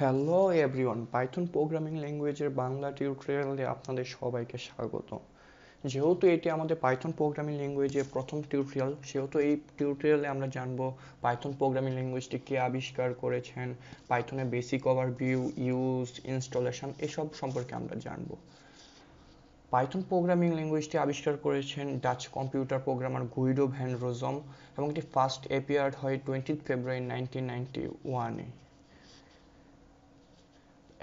Hello everyone, Python programming ল্যাঙ্গুয়েজের বাংলা টিউটোরিয়ালে আপনাদের সবাইকে স্বাগত। যেহেতু এটি আমাদের পাইথন প্রোগ্রামিং ল্যাঙ্গুয়েজের প্রথম টিউটোরিয়াল, সেহেতু এই টিউটোরিয়ালে আমরা জানব পাইথন প্রোগ্রামিং ল্যাঙ্গুয়েজটি কে আবিষ্কার করেছেন, পাইথনের বেসিক ওভারভিউ, ইউজ, ইনস্টলেশন এসব সম্পর্কে আমরা জানব। পাইথন প্রোগ্রামিং ল্যাঙ্গুয়েজটি আবিষ্কার করেছেন Dutch computer programmer Guido van Rossum এবং এটি ফার্স্ট অ্যাপিয়ার্ড হয় 20 ফেব্রুয়ারি 1991-এ।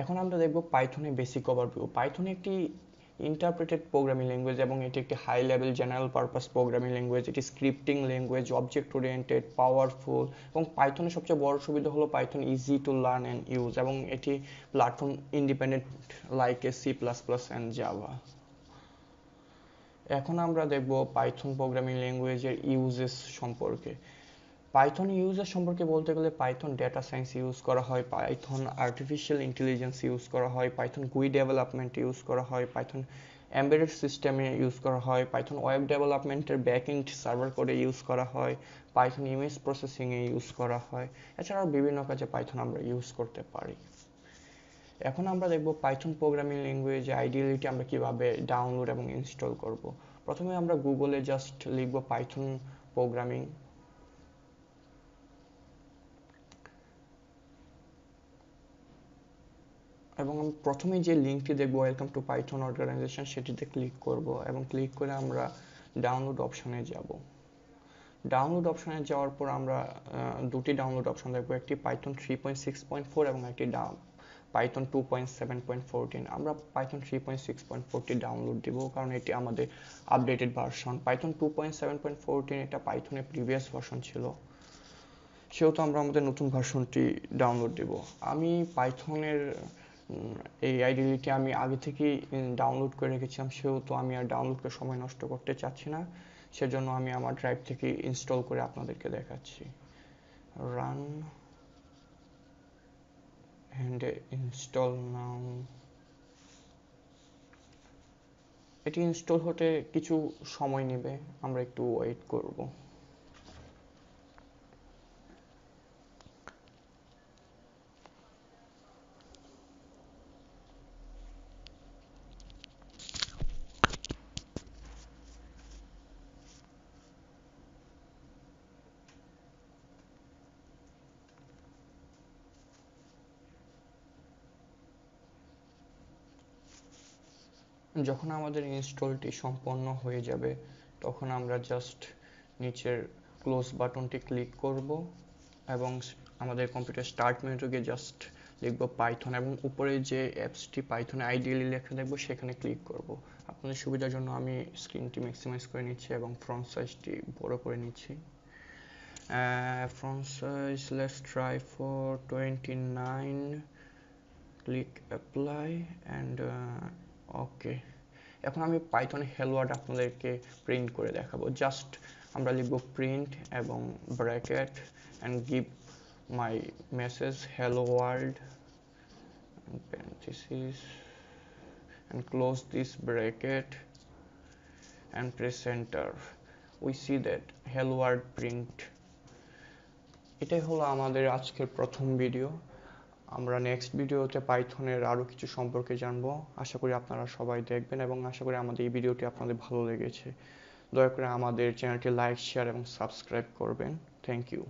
এখন আমরা দেখব পাইথনের বেসিক ওভারভিউ। পাইথন একটি ইন্টারপ্রেটেড প্রোগ্রামিং ল্যাঙ্গুয়েজ এবং এটি একটি high level general purpose programming language. এটি scripting language, object oriented, powerful এবং পাইথনের সবচেয়ে বড় সুবিধা হলো Python easy to learn and use এবং এটি platform independent like a C plus plus and Java. এখন আমরা দেখব পাইথন প্রোগ্রামিং ল্যাঙ্গুয়েজের ইউজেস সম্পর্কে। পাইথন ইউজের সম্পর্কে বলতে গেলে পাইথন ডেটা সায়েন্স ইউজ করা হয়, পাইথন আর্টিফিশিয়াল ইন্টেলিজেন্স ইউজ করা হয়, পাইথন গুই ডেভেলপমেন্ট ইউজ করা হয়, পাইথন এমবেডেড সিস্টেমে ইউজ করা হয়, পাইথন ওয়েব ডেভেলপমেন্টের ব্যাকএন্ড সার্ভার কোডে ইউজ করা হয়, পাইথন ইমেজ প্রসেসিংয়ে ইউজ করা হয়। এছাড়াও বিভিন্ন কাজে পাইথন আমরা ইউজ করতে পারি। এখন আমরা দেখব পাইথন প্রোগ্রামিং ল্যাঙ্গুয়েজ আইডিয়ালিটি আমরা কিভাবে ডাউনলোড এবং ইনস্টল করব। প্রথমে আমরা গুগলে জাস্ট লিখব পাইথন প্রোগ্রামিং, এবং আমি প্রথমেই যে লিঙ্কটি দেখব ওয়েলকাম টু পাইথন অর্গানাইজেশন, সেটিতে ক্লিক করব এবং ক্লিক করে আমরা ডাউনলোড অপশনে যাব। ডাউনলোড অপশনে যাওয়ার পর আমরা দুটি ডাউনলোড অপশন দেখব, একটি পাইথন 3.6.4 এবং একটি পাইথন 2.7.14। আমরা পাইথন 3.6.4টি ডাউনলোড দিব কারণ এটি আমাদের আপডেটেড ভার্সন। পাইথন 2.7.14 এটা পাইথনের প্রিভিয়াস ভার্সন ছিল, সেহেতু আমরা আমাদের নতুন ভার্সনটি ডাউনলোড দেব। আমি পাইথনের এই আইডিয়ালিটি আমি আগে থেকেই ডাউনলোড করে রেখেছিলাম, সেহেতু আমি আর ডাউনলোড করে সময় নষ্ট করতে চাচ্ছি না, সেজন্য আমি আমার ড্রাইভ থেকে ইনস্টল করে আপনাদেরকে দেখাচ্ছি। রান অ্যান্ড ইনস্টল নাও। এটি ইনস্টল হতে কিছু সময় নেবে, আমরা একটু ওয়েট করব। যখন আমাদের ইনস্টলটি সম্পন্ন হয়ে যাবে তখন আমরা জাস্ট নিচের ক্লোজ বাটনটি ক্লিক করব এবং আমাদের কম্পিউটার স্টার্ট মেনুতে গিয়ে জাস্ট লিখব পাইথন এবং উপরে যে অ্যাপসটি পাইথনে আইডিয়ালি লেখা দেখব সেখানে ক্লিক করব। আপনাদের সুবিধার জন্য আমি স্ক্রিনটি ম্যাক্সিমাইজ করে নিচ্ছি এবং ফ্রন্ট সাইজটি বড় করে নিচ্ছি। Front size let's try for 29, click apply and okay. এখন আমি পাইথনে হ্যালো ওয়ার্ল্ড আপনাদেরকে প্রিন্ট করে দেখাবো। জাস্ট আমরা লিখব প্রিন্ট এবং bracket and give my message hello world parentheses and close this bracket and press enter. We see that hello world print. এটাই হলো আমাদের আজকের প্রথম ভিডিও। আমরা নেক্সট ভিডিওতে পাইথনের আরও কিছু সম্পর্কে জানবো। আশা করি আপনারা সবাই দেখবেন এবং আশা করি আমাদের এই ভিডিওটি আপনাদের ভালো লেগেছে। দয়া করে আমাদের চ্যানেলটি লাইক, শেয়ার এবং সাবস্ক্রাইব করবেন। Thank you.